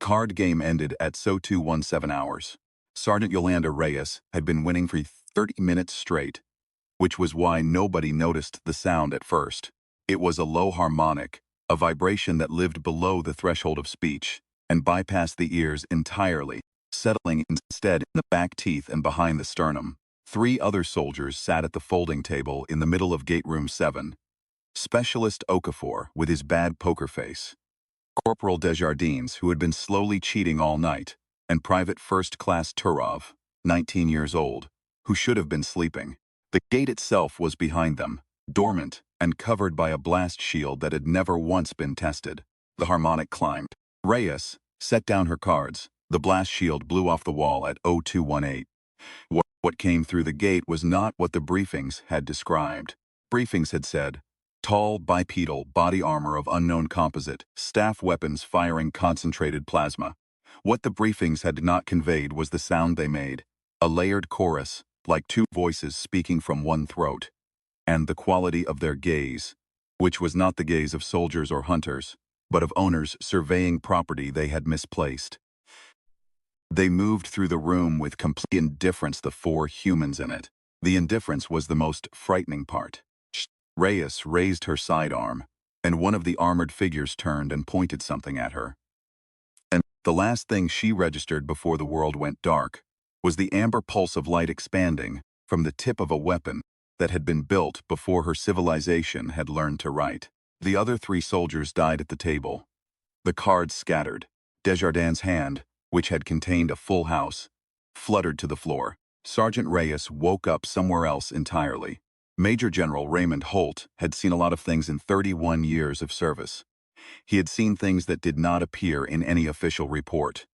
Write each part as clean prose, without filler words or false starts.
Card game ended at so 217 hours. Sergeant Yolanda Reyes had been winning for 30 minutes straight, which was why nobody noticed the sound at first. It was a low harmonic, a vibration that lived below the threshold of speech and bypassed the ears entirely, settling instead in the back teeth and behind the sternum. 3 other soldiers sat at the folding table in the middle of Gate Room 7. Specialist Okafor, with his bad poker face. Corporal Desjardins, who had been slowly cheating all night, and Private First Class Turov, 19 years old, who should have been sleeping. The gate itself was behind them, dormant and covered by a blast shield that had never once been tested. The harmonic climbed. Reyes set down her cards. The blast shield blew off the wall at 0218. What came through the gate was not what the briefings had described. Briefings had said, tall, bipedal, body armor of unknown composite, staff weapons firing concentrated plasma. What the briefings had not conveyed was the sound they made, a layered chorus, like 2 voices speaking from one throat, and the quality of their gaze, which was not the gaze of soldiers or hunters, but of owners surveying property they had misplaced. They moved through the room with complete indifference, the 4 humans in it. The indifference was the most frightening part. Reyes raised her sidearm, and one of the armored figures turned and pointed something at her. And the last thing she registered before the world went dark was the amber pulse of light expanding from the tip of a weapon that had been built before her civilization had learned to write. The other 3 soldiers died at the table. The cards scattered. Desjardins' hand, which had contained a full house, fluttered to the floor. Sergeant Reyes woke up somewhere else entirely. Major General Raymond Holt had seen a lot of things in 31 years of service. He had seen things that did not appear in any official report.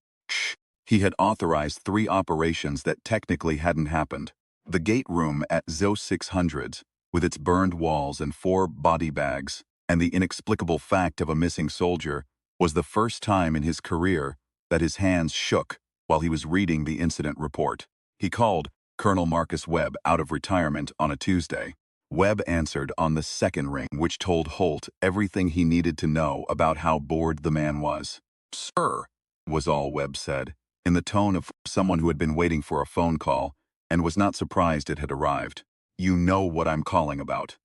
He had authorized 3 operations that technically hadn't happened. The gate room at ZO 600s, with its burned walls and 4 body bags, and the inexplicable fact of a missing soldier, was the first time in his career that his hands shook while he was reading the incident report. He called Colonel Marcus Webb out of retirement on a Tuesday. Webb answered on the second ring, which told Holt everything he needed to know about how bored the man was. "Sir," was all Webb said, in the tone of someone who had been waiting for a phone call and was not surprised it had arrived. "You know what I'm calling about."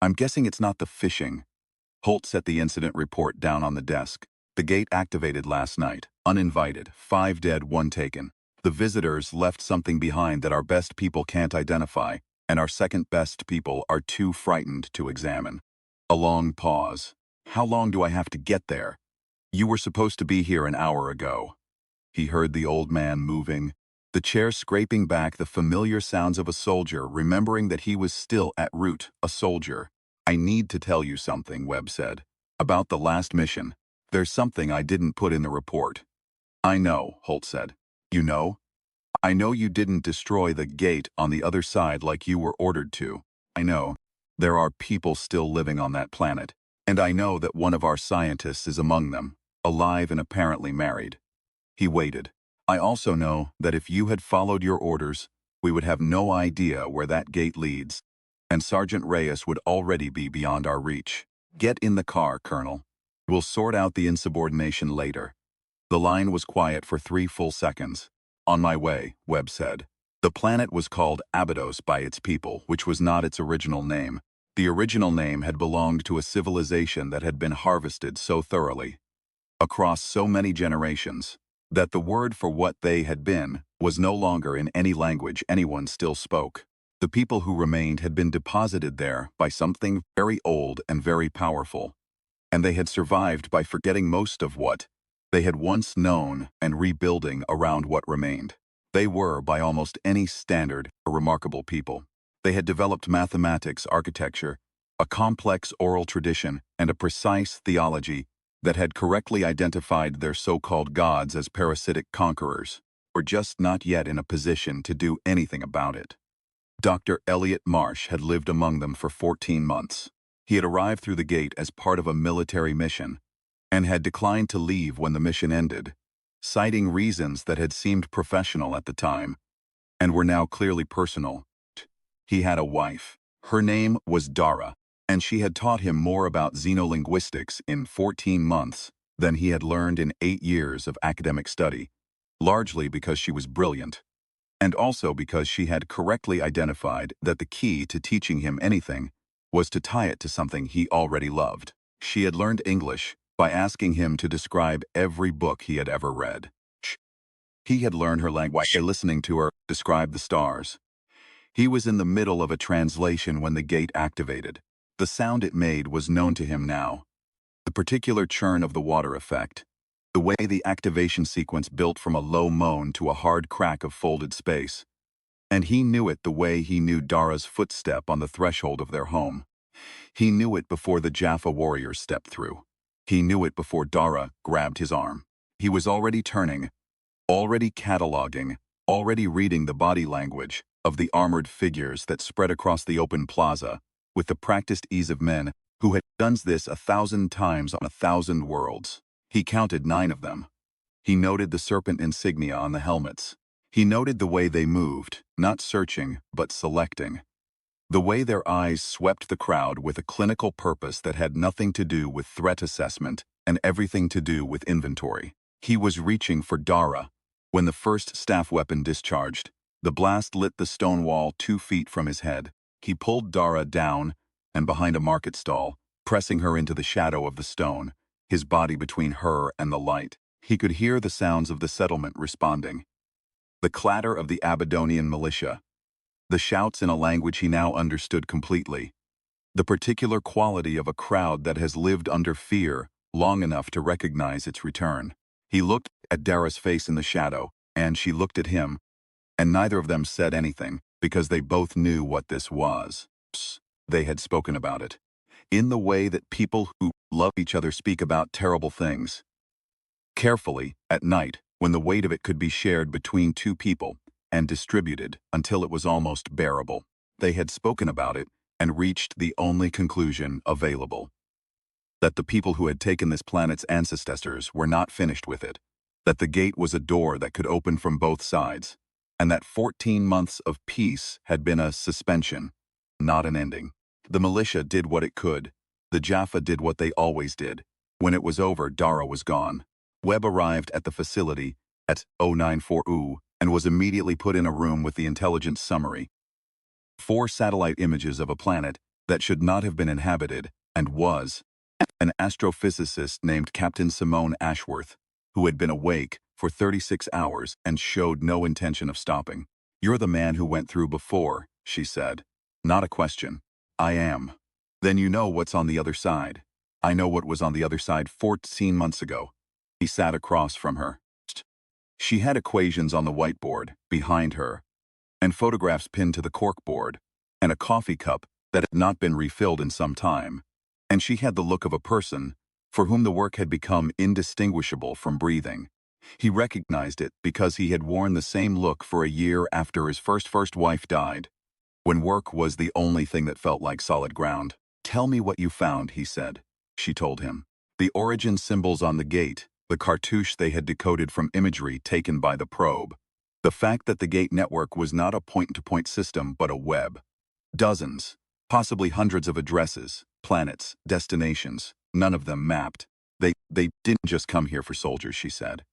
"I'm guessing it's not the fishing." Holt set the incident report down on the desk. "The gate activated last night, uninvited, 5 dead, 1 taken. The visitors left something behind that our best people can't identify, and our second best people are too frightened to examine." A long pause. "How long do I have to get there?" "You were supposed to be here an hour ago." He heard the old man moving, the chair scraping back, the familiar sounds of a soldier, remembering that he was still at root a soldier. "I need to tell you something," Webb said, "about the last mission. There's something I didn't put in the report." "I know," Holt said. "You know?" "I know you didn't destroy the gate on the other side like you were ordered to. I know. There are people still living on that planet, and I know that one of our scientists is among them, alive and apparently married." He waited. "I also know that if you had followed your orders, we would have no idea where that gate leads, and Sergeant Reyes would already be beyond our reach. Get in the car, Colonel. We'll sort out the insubordination later." The line was quiet for 3 full seconds. "On my way," Webb said. The planet was called Abydos by its people, which was not its original name. The original name had belonged to a civilization that had been harvested so thoroughly, across so many generations, that the word for what they had been was no longer in any language anyone still spoke. The people who remained had been deposited there by something very old and very powerful, and they had survived by forgetting most of what they had once known and rebuilding around what remained. They were, by almost any standard, a remarkable people. They had developed mathematics, architecture, a complex oral tradition, and a precise theology that had correctly identified their so-called gods as parasitic conquerors, or just not yet in a position to do anything about it. Dr. Elliot Marsh had lived among them for 14 months. He had arrived through the gate as part of a military mission, and had declined to leave when the mission ended, citing reasons that had seemed professional at the time, and were now clearly personal. He had a wife. Her name was Dara, and she had taught him more about xenolinguistics in 14 months than he had learned in 8 years of academic study, largely because she was brilliant, and also because she had correctly identified that the key to teaching him anything was to tie it to something he already loved. She had learned English by asking him to describe every book he had ever read. He had learned her language by listening to her describe the stars. He was in the middle of a translation when the gate activated. The sound it made was known to him now. The particular churn of the water effect. The way the activation sequence built from a low moan to a hard crack of folded space. And he knew it the way he knew Dara's footstep on the threshold of their home. He knew it before the Jaffa warriors stepped through. He knew it before Dara grabbed his arm. He was already turning, already cataloging, already reading the body language of the armored figures that spread across the open plaza with the practiced ease of men who had done this 1,000 times on 1,000 worlds. He counted 9 of them. He noted the serpent insignia on the helmets. He noted the way they moved, not searching, but selecting. The way their eyes swept the crowd with a clinical purpose that had nothing to do with threat assessment and everything to do with inventory. He was reaching for Dara when the first staff weapon discharged. The blast lit the stone wall 2 feet from his head. He pulled Dara down and behind a market stall, pressing her into the shadow of the stone, his body between her and the light. He could hear the sounds of the settlement responding. The clatter of the Abydonian militia. The shouts in a language he now understood completely. The particular quality of a crowd that has lived under fear long enough to recognize its return. He looked at Dara's face in the shadow, and she looked at him, and neither of them said anything, because they both knew what this was. They had spoken about it, in the way that people who love each other speak about terrible things. Carefully, at night, when the weight of it could be shared between 2 people, and distributed until it was almost bearable. They had spoken about it and reached the only conclusion available. That the people who had taken this planet's ancestors were not finished with it. That the gate was a door that could open from both sides. And that 14 months of peace had been a suspension, not an ending. The militia did what it could. The Jaffa did what they always did. When it was over, Dara was gone. Webb arrived at the facility at 094U and was immediately put in a room with the intelligence summary. 4 satellite images of a planet that should not have been inhabited and was. An astrophysicist named Captain Simone Ashworth, who had been awake for 36 hours and showed no intention of stopping. "You're the man who went through before," she said. "Not a question." "I am." "Then you know what's on the other side." "I know what was on the other side 14 months ago." He sat across from her. She had equations on the whiteboard, behind her, and photographs pinned to the corkboard, and a coffee cup that had not been refilled in some time, and she had the look of a person for whom the work had become indistinguishable from breathing. He recognized it because he had worn the same look for a year after his first wife died, when work was the only thing that felt like solid ground. "Tell me what you found," he said. She told him. The origin symbols on the gate, the cartouche they had decoded from imagery taken by the probe. The fact that the gate network was not a point-to-point system but a web. Dozens, possibly hundreds of addresses, planets, destinations, none of them mapped. They didn't just come here for soldiers, she said.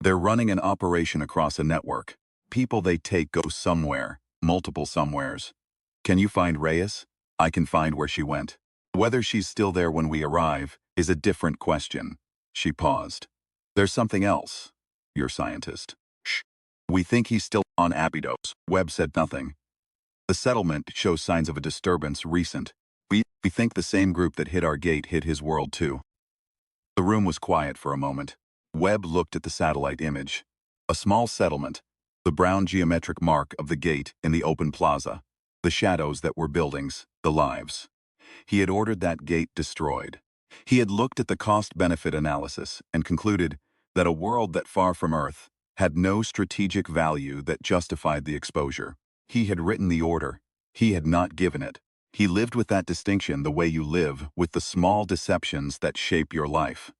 They're running an operation across a network. People they take go somewhere, multiple somewheres. Can you find Reyes? I can find where she went. Whether she's still there when we arrive is a different question. She paused. There's something else. Your scientist. Shh. We think he's still on Abydos. Webb said nothing. The settlement shows signs of a disturbance recent. We think the same group that hit our gate hit his world too. The room was quiet for a moment. Webb looked at the satellite image. A small settlement, the brown geometric mark of the gate in the open plaza, the shadows that were buildings, the lives. He had ordered that gate destroyed. He had looked at the cost-benefit analysis and concluded that a world that far from Earth had no strategic value that justified the exposure. He had written the order. He had not given it. He lived with that distinction the way you live with the small deceptions that shape your life.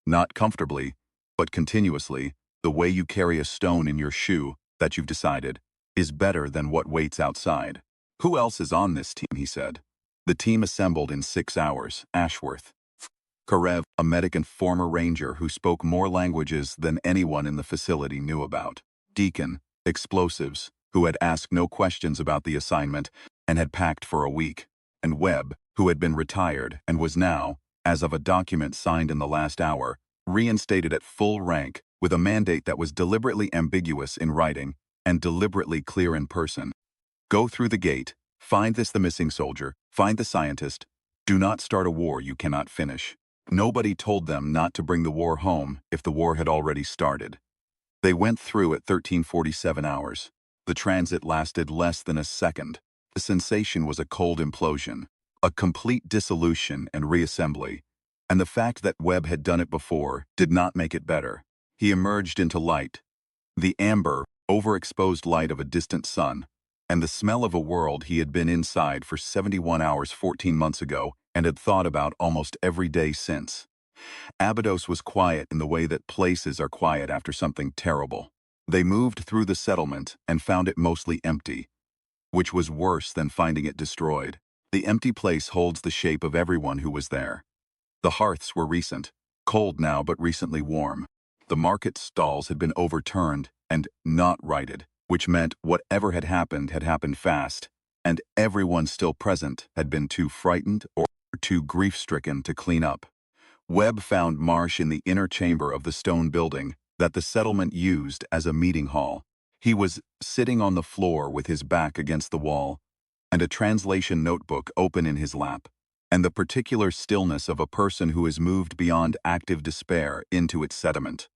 Not comfortably, but continuously, the way you carry a stone in your shoe that you've decided is better than what waits outside. Who else is on this team, he said. The team assembled in 6 hours, Ashworth. Karev, a medic and former ranger who spoke more languages than anyone in the facility knew about. Deacon, explosives, who had asked no questions about the assignment and had packed for a week. And Webb, who had been retired and was now, as of a document signed in the last hour, reinstated at full rank with a mandate that was deliberately ambiguous in writing and deliberately clear in person. Go through the gate, find the missing soldier, find the scientist. Do not start a war you cannot finish. Nobody told them not to bring the war home if the war had already started. They went through at 1347 hours. The transit lasted less than a second. The sensation was a cold implosion, a complete dissolution and reassembly. And the fact that Webb had done it before did not make it better. He emerged into light, the amber, overexposed light of a distant sun, and the smell of a world he had been inside for 71 hours 14 months ago and had thought about almost every day since. Abydos was quiet in the way that places are quiet after something terrible. They moved through the settlement and found it mostly empty, which was worse than finding it destroyed. The empty place holds the shape of everyone who was there. The hearths were recent, cold now but recently warm. The market stalls had been overturned and not righted, which meant whatever had happened fast, and everyone still present had been too frightened or too grief-stricken to clean up. Webb found Marsh in the inner chamber of the stone building that the settlement used as a meeting hall. He was sitting on the floor with his back against the wall, and a translation notebook open in his lap, and the particular stillness of a person who is moved beyond active despair into its sediment.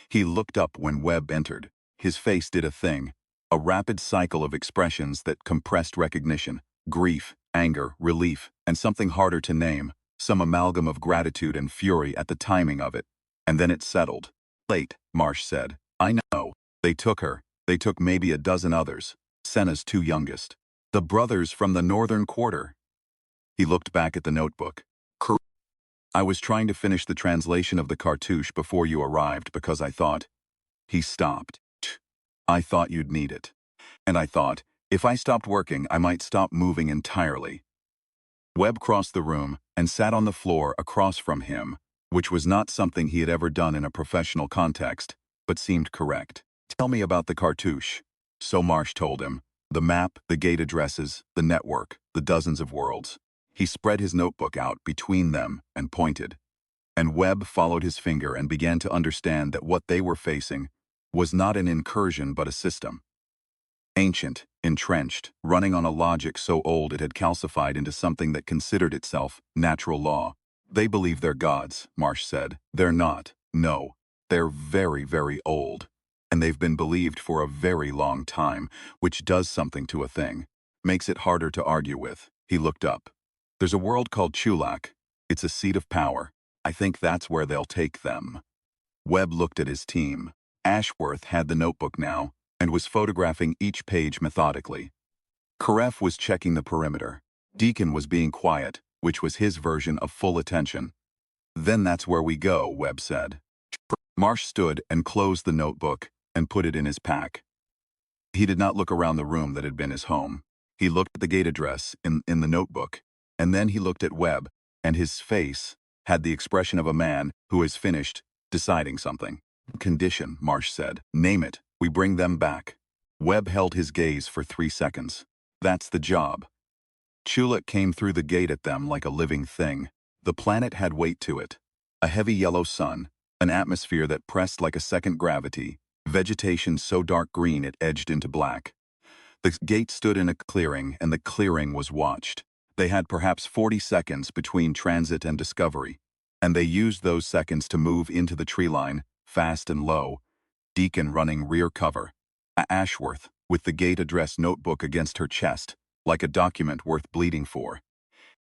He looked up when Webb entered. His face did a thing, a rapid cycle of expressions that compressed recognition, grief, anger, relief, and something harder to name, some amalgam of gratitude and fury at the timing of it. And then it settled. Late, Marsh said. I know. They took her. They took maybe a dozen others. Senna's two youngest. The brothers from the northern quarter. He looked back at the notebook. I was trying to finish the translation of the cartouche before you arrived because I thought... He stopped. I thought you'd need it. And I thought, if I stopped working, I might stop moving entirely. Webb crossed the room and sat on the floor across from him, which was not something he had ever done in a professional context, but seemed correct. Tell me about the cartouche. So Marsh told him. The map, the gate addresses, the network, the dozens of worlds. He spread his notebook out between them and pointed. And Webb followed his finger and began to understand that what they were facing was not an incursion but a system. Ancient, entrenched, running on a logic so old it had calcified into something that considered itself natural law. They believe they're gods, Marsh said. They're not. No. They're very, very old. And they've been believed for a very long time, which does something to a thing. Makes it harder to argue with. He looked up. There's a world called Chulak. It's a seat of power. I think that's where they'll take them. Webb looked at his team. Ashworth had the notebook now and was photographing each page methodically. Karef was checking the perimeter. Deacon was being quiet, which was his version of full attention. Then that's where we go, Webb said. Marsh stood and closed the notebook and put it in his pack. He did not look around the room that had been his home. He looked at the gate address in the notebook, and then he looked at Webb, and his face had the expression of a man who has finished deciding something. Condition, Marsh said. Name it. We bring them back. Webb held his gaze for 3 seconds. That's the job. Chulak came through the gate at them like a living thing. The planet had weight to it. A heavy yellow sun, an atmosphere that pressed like a second gravity, vegetation so dark green it edged into black. The gate stood in a clearing, and the clearing was watched. They had perhaps 40 seconds between transit and discovery, and they used those seconds to move into the tree line, fast and low, Deacon running rear cover. Ashworth, with the gate address notebook against her chest, like a document worth bleeding for.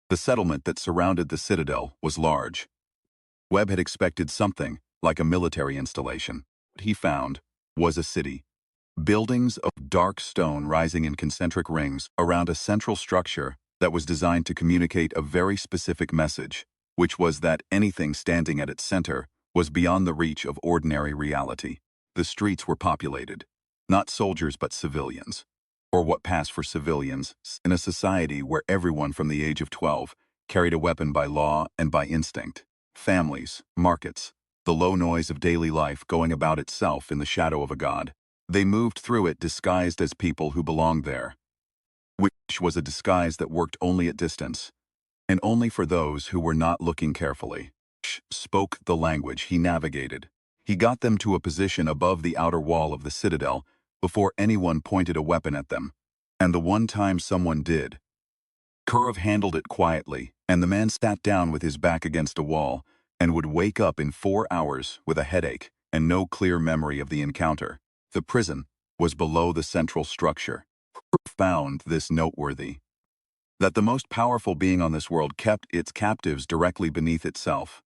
The settlement that surrounded the citadel was large. Webb had expected something like a military installation. What he found was a city. Buildings of dark stone rising in concentric rings around a central structure that was designed to communicate a very specific message, which was that anything standing at its center was beyond the reach of ordinary reality. The streets were populated, not soldiers but civilians, or what passed for civilians, in a society where everyone from the age of 12 carried a weapon by law and by instinct. families, markets, the low noise of daily life going about itself in the shadow of a god. They moved through it disguised as people who belonged there, which was a disguise that worked only at distance, and only for those who were not looking carefully. Spoke the language he navigated. He got them to a position above the outer wall of the citadel before anyone pointed a weapon at them. And the one time someone did, Kurov handled it quietly, and the man sat down with his back against a wall and would wake up in 4 hours with a headache and no clear memory of the encounter. The prison was below the central structure. Found this noteworthy, that the most powerful being on this world kept its captives directly beneath itself.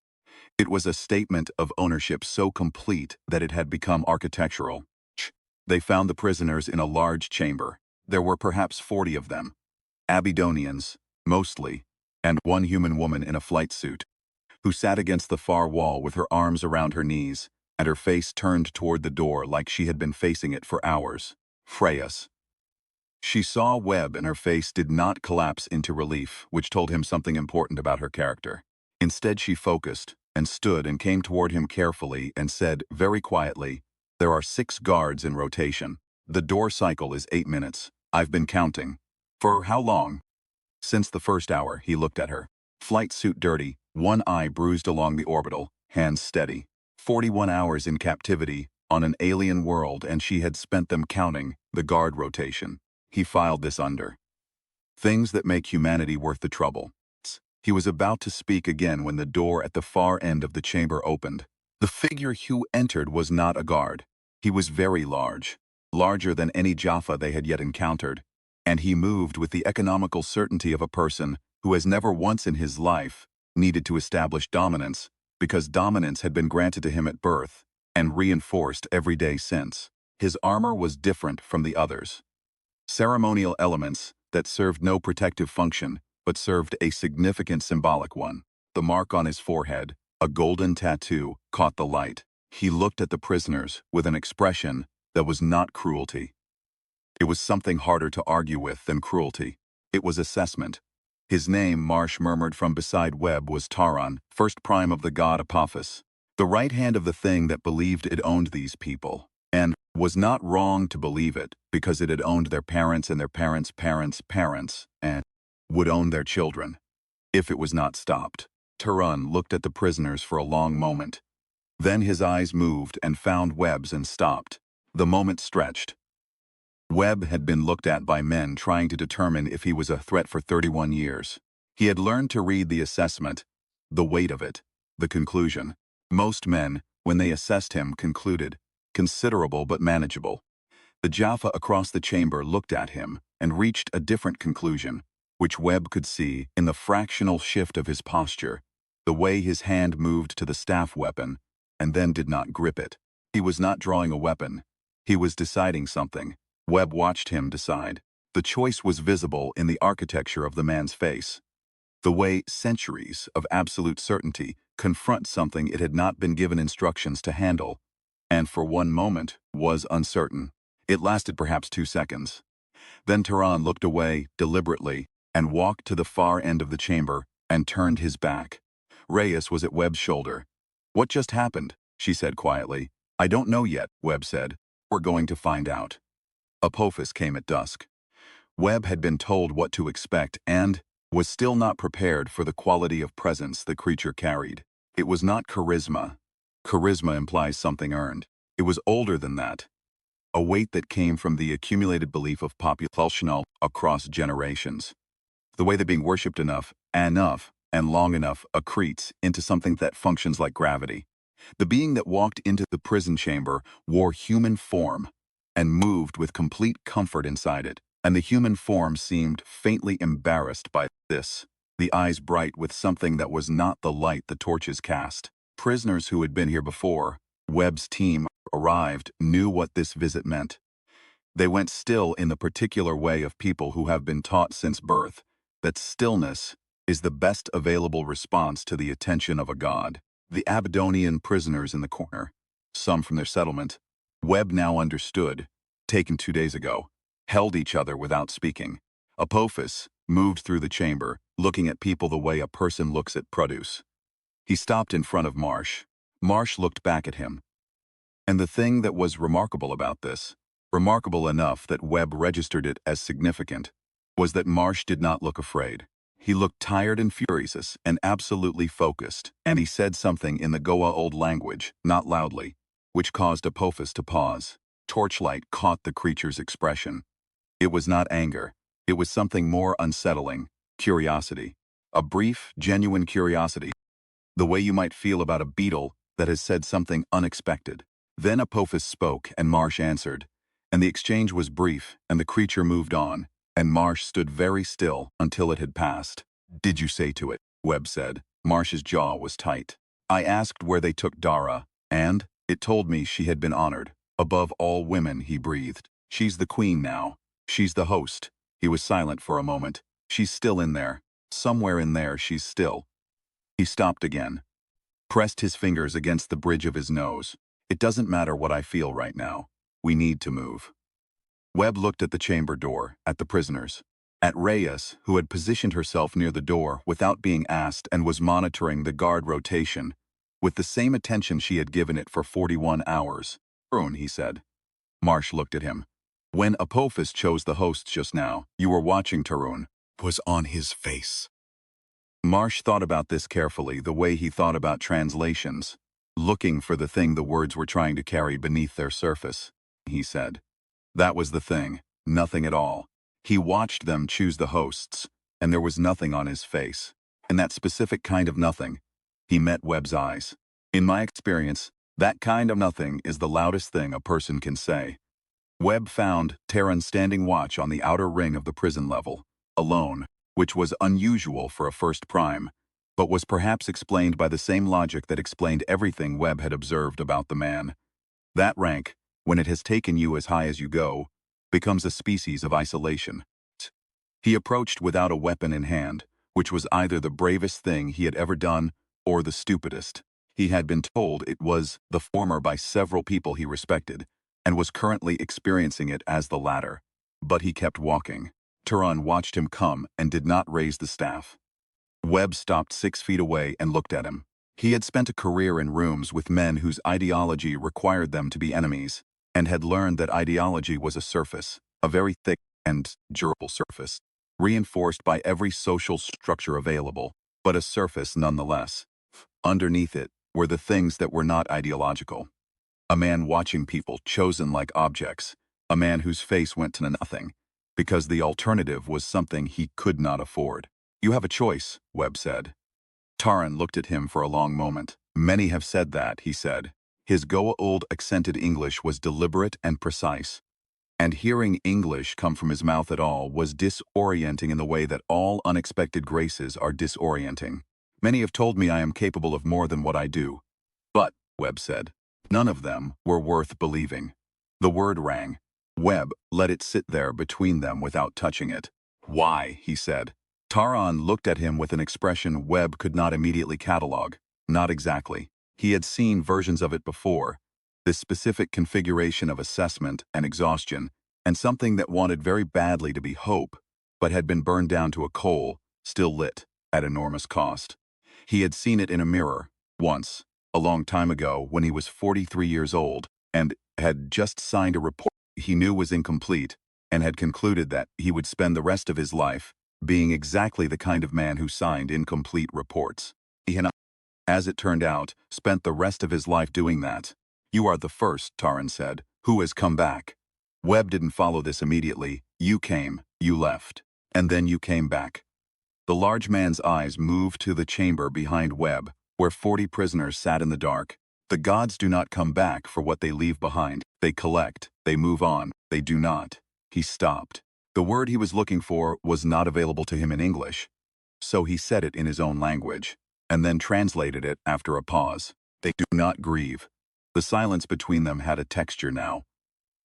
It was a statement of ownership so complete that it had become architectural. They found the prisoners in a large chamber. There were perhaps 40 of them. Abydonians, mostly, and one human woman in a flight suit, who sat against the far wall with her arms around her knees and her face turned toward the door like she had been facing it for hours. Freyas. She saw Webb and her face did not collapse into relief, which told him something important about her character. Instead, she focused and stood and came toward him carefully and said very quietly, "There are 6 guards in rotation. The door cycle is 8 minutes. I've been counting." "For how long?" "Since the first hour," he looked at her. Flight suit dirty, one eye bruised along the orbital, hands steady. 41 hours in captivity, on an alien world, and she had spent them counting the guard rotation. He filed this under things that make humanity worth the trouble. He was about to speak again when the door at the far end of the chamber opened. The figure who entered was not a guard. He was very large, larger than any Jaffa they had yet encountered, and he moved with the economical certainty of a person who has never once in his life needed to establish dominance, because dominance had been granted to him at birth and reinforced every day since. His armor was different from the others. Ceremonial elements that served no protective function, but served a significant symbolic one. The mark on his forehead, a golden tattoo, caught the light. He looked at the prisoners with an expression that was not cruelty. It was something harder to argue with than cruelty. It was assessment. His name, Marsh murmured from beside Webb, was Taran, first prime of the god Apophis, the right hand of the thing that believed it owned these people, and was not wrong to believe it, because it had owned their parents and their parents' parents' parents, and would own their children, if it was not stopped. Taran looked at the prisoners for a long moment. Then his eyes moved and found Webb's and stopped. The moment stretched. Webb had been looked at by men trying to determine if he was a threat for 31 years. He had learned to read the assessment, the weight of it, the conclusion. Most men, when they assessed him, concluded, considerable but manageable. The Jaffa across the chamber looked at him and reached a different conclusion, which Webb could see in the fractional shift of his posture, the way his hand moved to the staff weapon, and then did not grip it. He was not drawing a weapon. He was deciding something. Webb watched him decide. The choice was visible in the architecture of the man's face. The way centuries of absolute certainty confront something it had not been given instructions to handle, and for one moment was uncertain. It lasted perhaps 2 seconds. Then Taran looked away deliberately and walked to the far end of the chamber and turned his back. Reyes was at Webb's shoulder. "What just happened?" she said quietly. "I don't know yet," Webb said. "We're going to find out." Apophis came at dusk. Webb had been told what to expect and was still not prepared for the quality of presence the creature carried. It was not charisma. Charisma implies something earned. It was older than that. A weight that came from the accumulated belief of population across generations. The way that being worshipped enough, and long enough accretes into something that functions like gravity. The being that walked into the prison chamber wore human form and moved with complete comfort inside it, and the human form seemed faintly embarrassed by this, the eyes bright with something that was not the light the torches cast. Prisoners who had been here before Webb's team arrived knew what this visit meant. They went still in the particular way of people who have been taught since birth that stillness is the best available response to the attention of a god. The Abydonian prisoners in the corner, some from their settlement, Webb now understood, taken 2 days ago, held each other without speaking. Apophis moved through the chamber, looking at people the way a person looks at produce. He stopped in front of Marsh. Marsh looked back at him. And the thing that was remarkable about this, remarkable enough that Webb registered it as significant, was that Marsh did not look afraid. He looked tired and furious and absolutely focused, and he said something in the Goa old language, not loudly, which caused Apophis to pause. Torchlight caught the creature's expression. It was not anger. It was something more unsettling, curiosity. A brief, genuine curiosity, the way you might feel about a beetle that has said something unexpected. Then Apophis spoke, and Marsh answered, and the exchange was brief, and the creature moved on, and Marsh stood very still until it had passed. "Did you say to it?" Webb said. Marsh's jaw was tight. "I asked where they took Dara, and it told me she had been honored. Above all women," he breathed. "She's the queen now. She's the host." He was silent for a moment. "She's still in there. Somewhere in there she's still." He stopped again, pressed his fingers against the bridge of his nose. "It doesn't matter what I feel right now. We need to move." Webb looked at the chamber door, at the prisoners, at Reyes, who had positioned herself near the door without being asked and was monitoring the guard rotation, with the same attention she had given it for 41 hours. "Tarun," he said. Marsh looked at him. "When Apophis chose the hosts just now, you were watching Tarun," was on his face. Marsh thought about this carefully, the way he thought about translations, looking for the thing the words were trying to carry beneath their surface. He said, "That was the thing, nothing at all." He watched them choose the hosts, and there was nothing on his face. And that specific kind of nothing, he met Webb's eyes. "In my experience, that kind of nothing is the loudest thing a person can say." Webb found Tarun standing watch on the outer ring of the prison level, alone, which was unusual for a first prime, but was perhaps explained by the same logic that explained everything Webb had observed about the man. That rank, when it has taken you as high as you go, becomes a species of isolation. He approached without a weapon in hand, which was either the bravest thing he had ever done or the stupidest. He had been told it was the former by several people he respected, and was currently experiencing it as the latter. But he kept walking. Tarun watched him come and did not raise the staff. Webb stopped 6 feet away and looked at him. He had spent a career in rooms with men whose ideology required them to be enemies, and had learned that ideology was a surface, a very thick and durable surface, reinforced by every social structure available, but a surface nonetheless. Underneath it were the things that were not ideological. A man watching people chosen like objects, a man whose face went to nothing, because the alternative was something he could not afford. "You have a choice," Webb said. Tarun looked at him for a long moment. "Many have said that," he said. His Goa'uld accented English was deliberate and precise. And hearing English come from his mouth at all was disorienting in the way that all unexpected graces are disorienting. "Many have told me I am capable of more than what I do. But," Webb said, "none of them were worth believing." The word rang. Webb let it sit there between them without touching it. "Why?" he said. Tarun looked at him with an expression Webb could not immediately catalog. Not exactly. He had seen versions of it before, this specific configuration of assessment and exhaustion, and something that wanted very badly to be hope, but had been burned down to a coal, still lit, at enormous cost. He had seen it in a mirror, once, a long time ago when he was 43 years old, and had just signed a report he knew was incomplete, and had concluded that he would spend the rest of his life being exactly the kind of man who signed incomplete reports. He had, as it turned out, spent the rest of his life doing that. "You are the first," Tarun said, "who has come back." Webb didn't follow this immediately. "You came, you left, and then you came back." The large man's eyes moved to the chamber behind Webb, where 40 prisoners sat in the dark. "The gods do not come back for what they leave behind. They collect, they move on, they do not." He stopped. The word he was looking for was not available to him in English, so he said it in his own language, and then translated it after a pause. "They do not grieve." The silence between them had a texture now.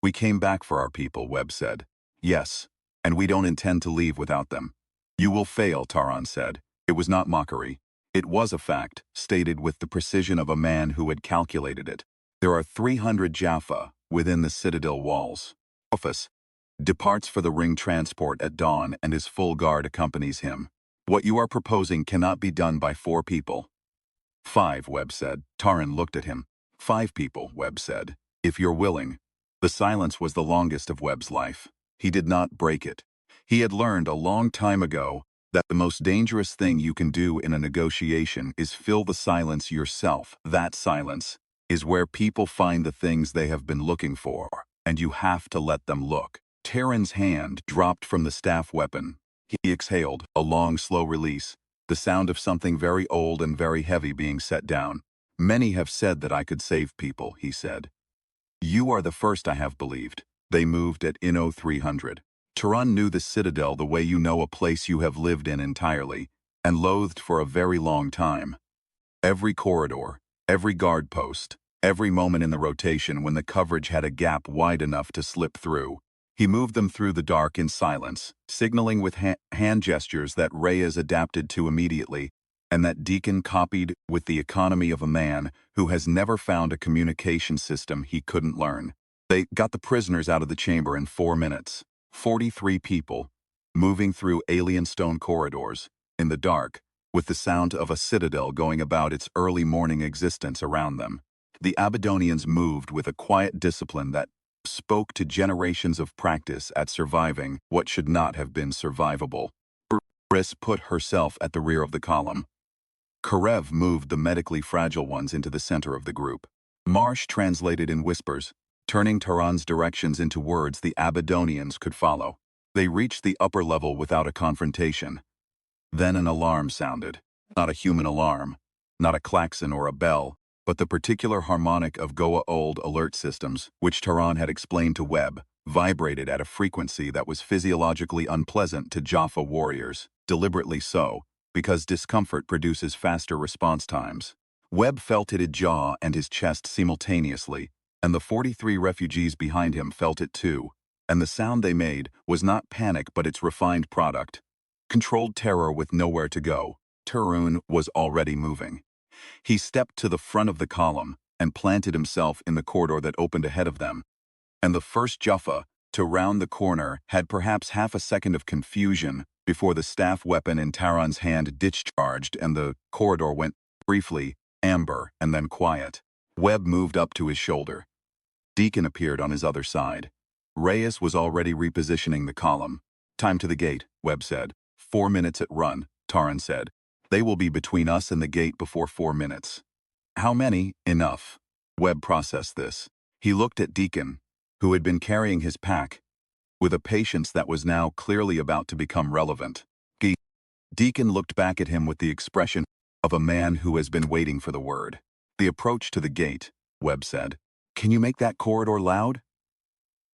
"We came back for our people," Webb said. "Yes, and we don't intend to leave without them." "You will fail," Tarun said. It was not mockery. It was a fact, stated with the precision of a man who had calculated it. "There are 300 Jaffa within the citadel walls. Apophis departs for the ring transport at dawn and his full guard accompanies him. What you are proposing cannot be done by 4 people. 5, Webb said. Taran looked at him. 5 people, Webb said. If you're willing. The silence was the longest of Webb's life. He did not break it. He had learned a long time ago that the most dangerous thing you can do in a negotiation is fill the silence yourself. That silence is where people find the things they have been looking for, and you have to let them look. Taran's hand dropped from the staff weapon. He exhaled, a long, slow release, the sound of something very old and very heavy being set down. Many have said that I could save people, he said. You are the first I have believed. They moved at Inno 300. Taran knew the Citadel the way you know a place you have lived in entirely, and loathed for a very long time. Every corridor, every guard post, every moment in the rotation when the coverage had a gap wide enough to slip through. He moved them through the dark in silence, signaling with hand gestures that Reyes adapted to immediately, and that Deacon copied with the economy of a man who has never found a communication system he couldn't learn. They got the prisoners out of the chamber in 4 minutes. 43 people, moving through alien stone corridors, in the dark, with the sound of a citadel going about its early morning existence around them. The Abydonians moved with a quiet discipline that spoke to generations of practice at surviving what should not have been survivable. Briss put herself at the rear of the column. Karev moved the medically fragile ones into the center of the group. Marsh translated in whispers, turning Taran's directions into words the Abydonians could follow. They reached the upper level without a confrontation. Then an alarm sounded. Not a human alarm, not a klaxon or a bell, but the particular harmonic of Goa old alert systems, which Taran had explained to Webb, vibrated at a frequency that was physiologically unpleasant to Jaffa warriors, deliberately so, because discomfort produces faster response times. Webb felt it his jaw and his chest simultaneously, and the 43 refugees behind him felt it too, and the sound they made was not panic but its refined product. Controlled terror with nowhere to go. Taran was already moving. He stepped to the front of the column and planted himself in the corridor that opened ahead of them. And the first Jaffa to round the corner had perhaps half a second of confusion before the staff weapon in Taran's hand discharged and the corridor went briefly amber and then quiet. Webb moved up to his shoulder. Deacon appeared on his other side. Reyes was already repositioning the column. Time to the gate, Webb said. 4 minutes at run, Taran said. They will be between us and the gate before 4 minutes. How many? Enough. Webb processed this. He looked at Deacon, who had been carrying his pack, with a patience that was now clearly about to become relevant. Deacon looked back at him with the expression of a man who has been waiting for the word. The approach to the gate, Webb said. Can you make that corridor loud?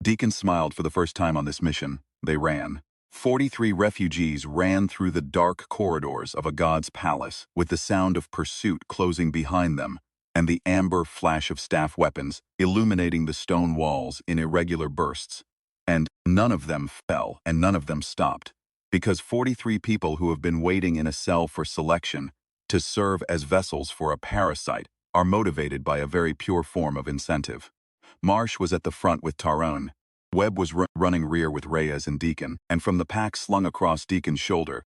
Deacon smiled for the first time on this mission. They ran. 43 refugees ran through the dark corridors of a god's palace with the sound of pursuit closing behind them and the amber flash of staff weapons illuminating the stone walls in irregular bursts. And none of them fell and none of them stopped, because 43 people who have been waiting in a cell for selection to serve as vessels for a parasite are motivated by a very pure form of incentive. Marsh was at the front with Taran. Webb was running rear with Reyes and Deacon, and from the pack slung across Deacon's shoulder,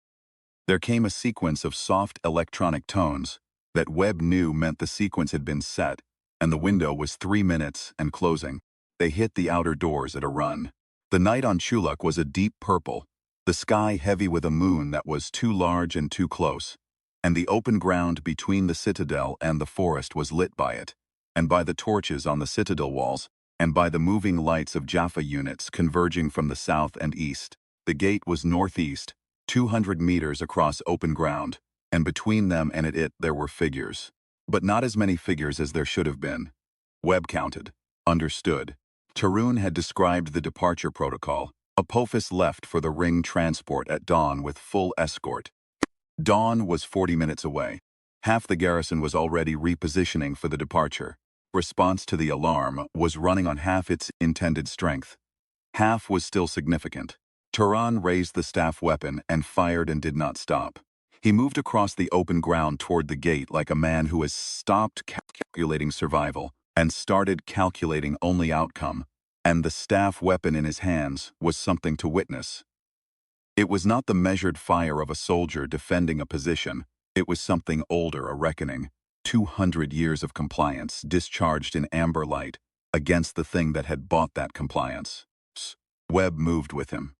there came a sequence of soft electronic tones that Webb knew meant the sequence had been set, and the window was 3 minutes and closing. They hit the outer doors at a run. The night on Chuluk was a deep purple, the sky heavy with a moon that was too large and too close, and the open ground between the citadel and the forest was lit by it, and by the torches on the citadel walls, and by the moving lights of Jaffa units converging from the south and east. The gate was northeast, 200 meters across open ground, and between them and it there were figures. But not as many figures as there should have been. Webb counted. Understood. Taran had described the departure protocol. Apophis left for the ring transport at dawn with full escort. Dawn was 40 minutes away. Half the garrison was already repositioning for the departure. Response to the alarm was running on half its intended strength. Half was still significant. Taran raised the staff weapon and fired and did not stop. He moved across the open ground toward the gate like a man who has stopped calculating survival and started calculating only outcome, and the staff weapon in his hands was something to witness. It was not the measured fire of a soldier defending a position. It was something older, a reckoning. 200 years of compliance discharged in amber light against the thing that had bought that compliance. Webb moved with him.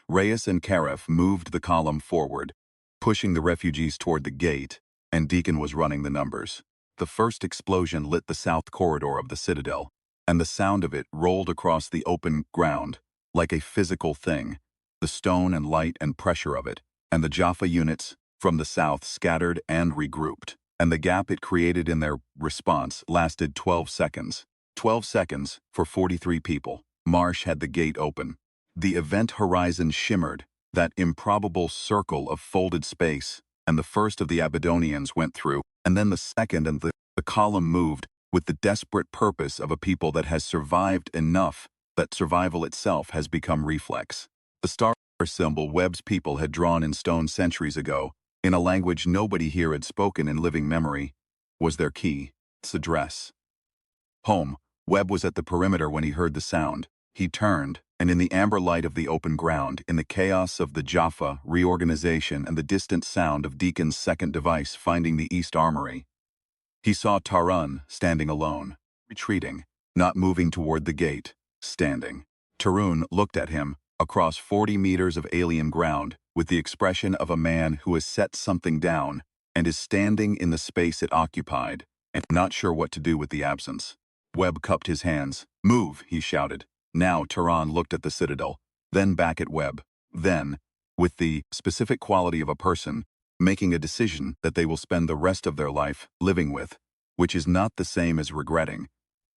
Reyes and Karef moved the column forward, pushing the refugees toward the gate, and Deacon was running the numbers. The first explosion lit the south corridor of the Citadel, and the sound of it rolled across the open ground like a physical thing, the stone and light and pressure of it, and the Jaffa units from the south scattered and regrouped, and the gap it created in their response lasted 12 seconds. 12 seconds for 43 people. Marsh had the gate open. The event horizon shimmered, that improbable circle of folded space, and the first of the Abydonians went through, and then the second, and the column moved with the desperate purpose of a people that has survived enough that survival itself has become reflex. The star symbol Webb's people had drawn in stone centuries ago, in a language nobody here had spoken in living memory, was their key, its address. Home. Webb was at the perimeter when he heard the sound. He turned, and in the amber light of the open ground, in the chaos of the Jaffa reorganization and the distant sound of Deacon's second device finding the East Armory, he saw Tarun standing alone, retreating, not moving toward the gate, standing. Tarun looked at him, across 40 meters of alien ground, with the expression of a man who has set something down and is standing in the space it occupied, and not sure what to do with the absence. Webb cupped his hands. "Move," he shouted. Now Tarun looked at the Citadel, then back at Webb. Then, with the specific quality of a person, making a decision that they will spend the rest of their life living with, which is not the same as regretting,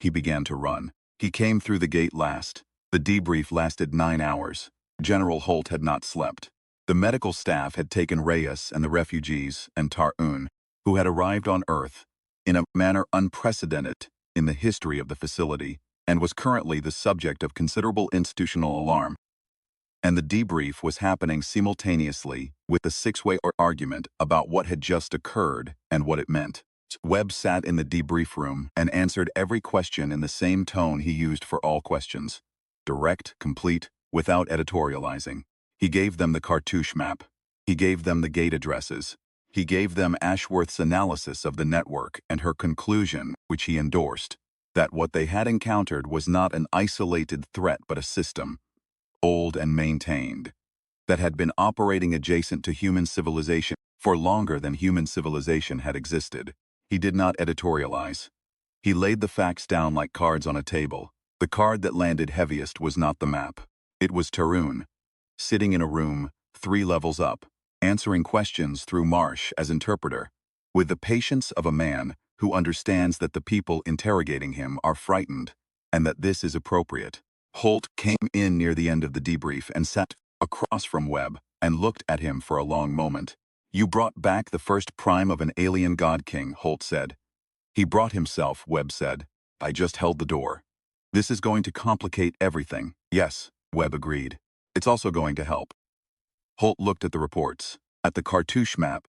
he began to run. He came through the gate last. The debrief lasted 9 hours. General Holt had not slept. The medical staff had taken Reyes and the refugees and Tarun, who had arrived on Earth, in a manner unprecedented in the history of the facility, and was currently the subject of considerable institutional alarm. And the debrief was happening simultaneously with the six-way argument about what had just occurred and what it meant. Webb sat in the debrief room and answered every question in the same tone he used for all questions. Direct, complete, without editorializing. He gave them the cartouche map. He gave them the gate addresses. He gave them Ashworth's analysis of the network and her conclusion, which he endorsed, that what they had encountered was not an isolated threat but a system, old and maintained, that had been operating adjacent to human civilization for longer than human civilization had existed. He did not editorialize. He laid the facts down like cards on a table. The card that landed heaviest was not the map. It was Tarun, sitting in a room 3 levels up, answering questions through Marsh as interpreter, with the patience of a man who understands that the people interrogating him are frightened, and that this is appropriate. Holt came in near the end of the debrief and sat across from Webb and looked at him for a long moment. "You brought back the first prime of an alien god king," Holt said. "He brought himself," Webb said. "I just held the door." "This is going to complicate everything." "Yes," Webb agreed. "It's also going to help." Holt looked at the reports, at the cartouche map,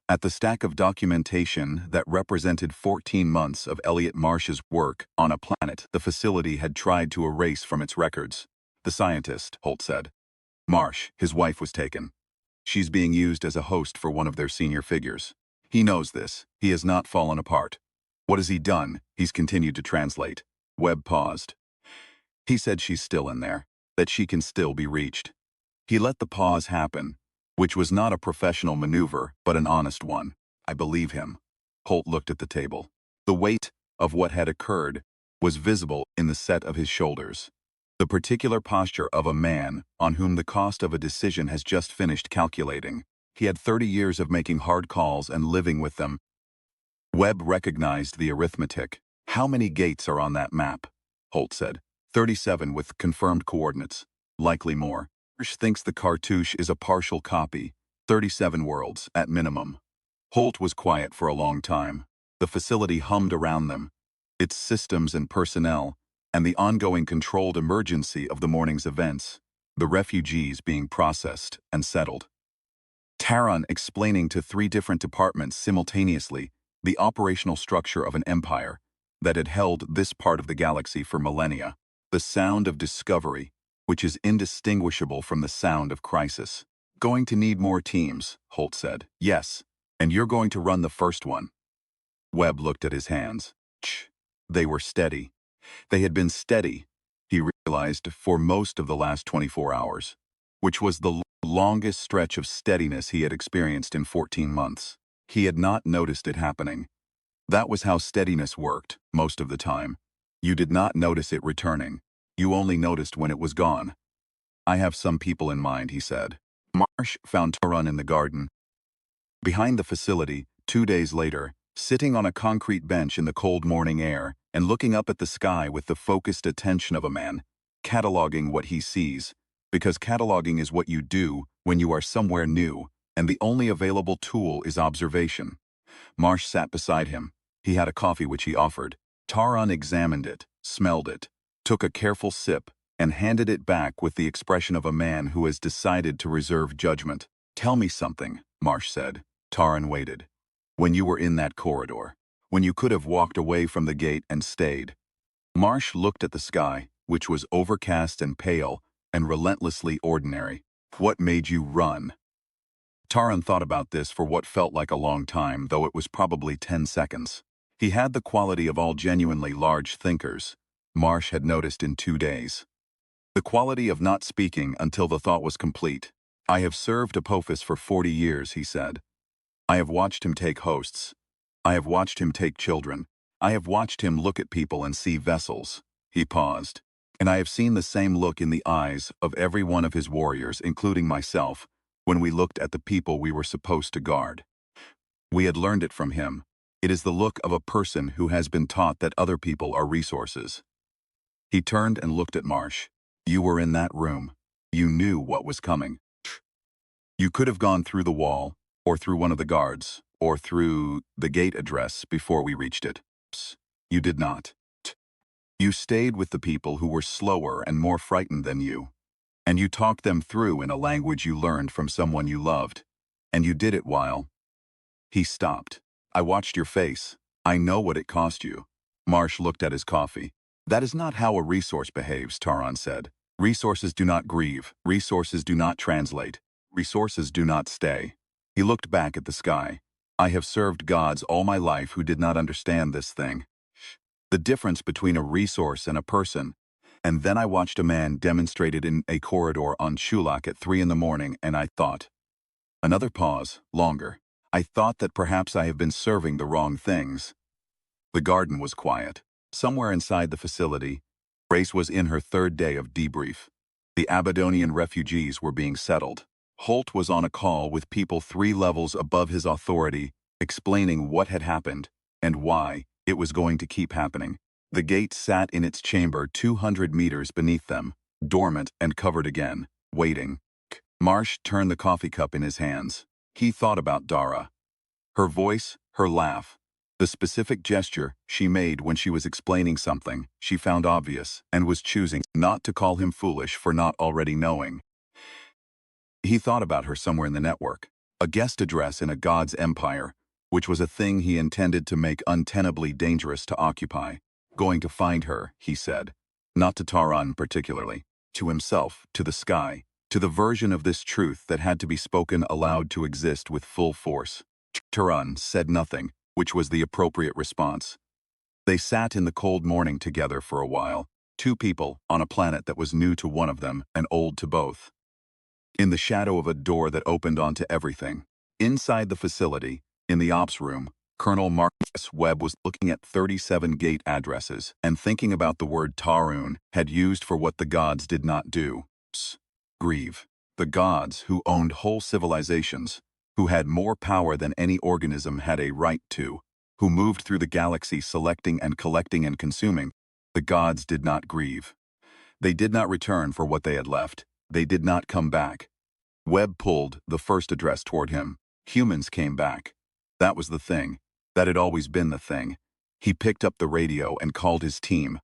at the stack of documentation that represented 14 months of Elliot Marsh's work on a planet the facility had tried to erase from its records. "The scientist," Holt said. "Marsh, his wife was taken. She's being used as a host for one of their senior figures. He knows this. He has not fallen apart. What has he done?" He's continued to translate. Webb paused. "He said she's still in there, that she can still be reached." He let the pause happen, which was not a professional maneuver, but an honest one. "I believe him." Holt looked at the table. The weight of what had occurred was visible in the set of his shoulders. The particular posture of a man on whom the cost of a decision has just finished calculating. He had 30 years of making hard calls and living with them. Webb recognized the arithmetic. "How many gates are on that map?" Holt said. 37 with confirmed coordinates. Likely more. Marsh thinks the cartouche is a partial copy. 37 worlds, at minimum. Holt was quiet for a long time. The facility hummed around them, its systems and personnel, and the ongoing controlled emergency of the morning's events, the refugees being processed and settled. Tarun explaining to 3 different departments simultaneously the operational structure of an empire that had held this part of the galaxy for millennia, the sound of discovery, which is indistinguishable from the sound of crisis. "Going to need more teams," Holt said. "Yes, and you're going to run the first one." Webb looked at his hands. They were steady. They had been steady, he realized, for most of the last 24 hours, which was the longest stretch of steadiness he had experienced in 14 months. He had not noticed it happening. That was how steadiness worked, most of the time. You did not notice it returning. You only noticed when it was gone. I have some people in mind, he said. Marsh found Taran in the garden. Behind the facility, 2 days later, sitting on a concrete bench in the cold morning air and looking up at the sky with the focused attention of a man, cataloging what he sees, because cataloging is what you do when you are somewhere new, and the only available tool is observation. Marsh sat beside him. He had a coffee which he offered. Taran examined it, smelled it, took a careful sip, and handed it back with the expression of a man who has decided to reserve judgment. "Tell me something," Marsh said. Taran waited. "When you were in that corridor, when you could have walked away from the gate and stayed." Marsh looked at the sky, which was overcast and pale and relentlessly ordinary. "What made you run?" Taran thought about this for what felt like a long time, though it was probably 10 seconds. He had the quality of all genuinely large thinkers, Marsh had noticed in 2 days. The quality of not speaking until the thought was complete. "I have served Apophis for 40 years, he said. "I have watched him take hosts. I have watched him take children. I have watched him look at people and see vessels." He paused. "And I have seen the same look in the eyes of every one of his warriors, including myself, when we looked at the people we were supposed to guard. We had learned it from him. It is the look of a person who has been taught that other people are resources." He turned and looked at Marsh. "You were in that room. You knew what was coming. You could have gone through the wall, or through one of the guards, or through the gate address before we reached it. You did not. You stayed with the people who were slower and more frightened than you. And you talked them through in a language you learned from someone you loved. And you did it while..." He stopped. "I watched your face. I know what it cost you." Marsh looked at his coffee. "That is not how a resource behaves," Taran said. "Resources do not grieve. Resources do not translate. Resources do not stay." He looked back at the sky. "I have served gods all my life who did not understand this thing. The difference between a resource and a person. And then I watched a man demonstrate it in a corridor on Shulak at 3 in the morning, and I thought..." Another pause, longer. "I thought that perhaps I have been serving the wrong things." The garden was quiet. Somewhere inside the facility, Grace was in her 3rd day of debrief. The Abadonian refugees were being settled. Holt was on a call with people 3 levels above his authority, explaining what had happened and why it was going to keep happening. The gate sat in its chamber 200 meters beneath them, dormant and covered again, waiting. Marsh turned the coffee cup in his hands. He thought about Dara. Her voice, her laugh, the specific gesture she made when she was explaining something she found obvious and was choosing not to call him foolish for not already knowing. He thought about her somewhere in the network, a guest address in a god's empire, which was a thing he intended to make untenably dangerous to occupy. Going to find her, he said. Not to Taran particularly, to himself, to the sky, to the version of this truth that had to be spoken aloud to exist with full force. Taran said nothing, which was the appropriate response. They sat in the cold morning together for a while, 2 people on a planet that was new to one of them and old to both. In the shadow of a door that opened onto everything. Inside the facility, in the ops room, Colonel Marcus Webb was looking at 37 gate addresses and thinking about the word Tarun had used for what the gods did not do. Grieve. The gods who owned whole civilizations, who had more power than any organism had a right to, who moved through the galaxy selecting and collecting and consuming. The gods did not grieve. They did not return for what they had left. They did not come back. Webb pulled the first address toward him. Humans came back. That was the thing. That had always been the thing. He picked up the radio and called his team.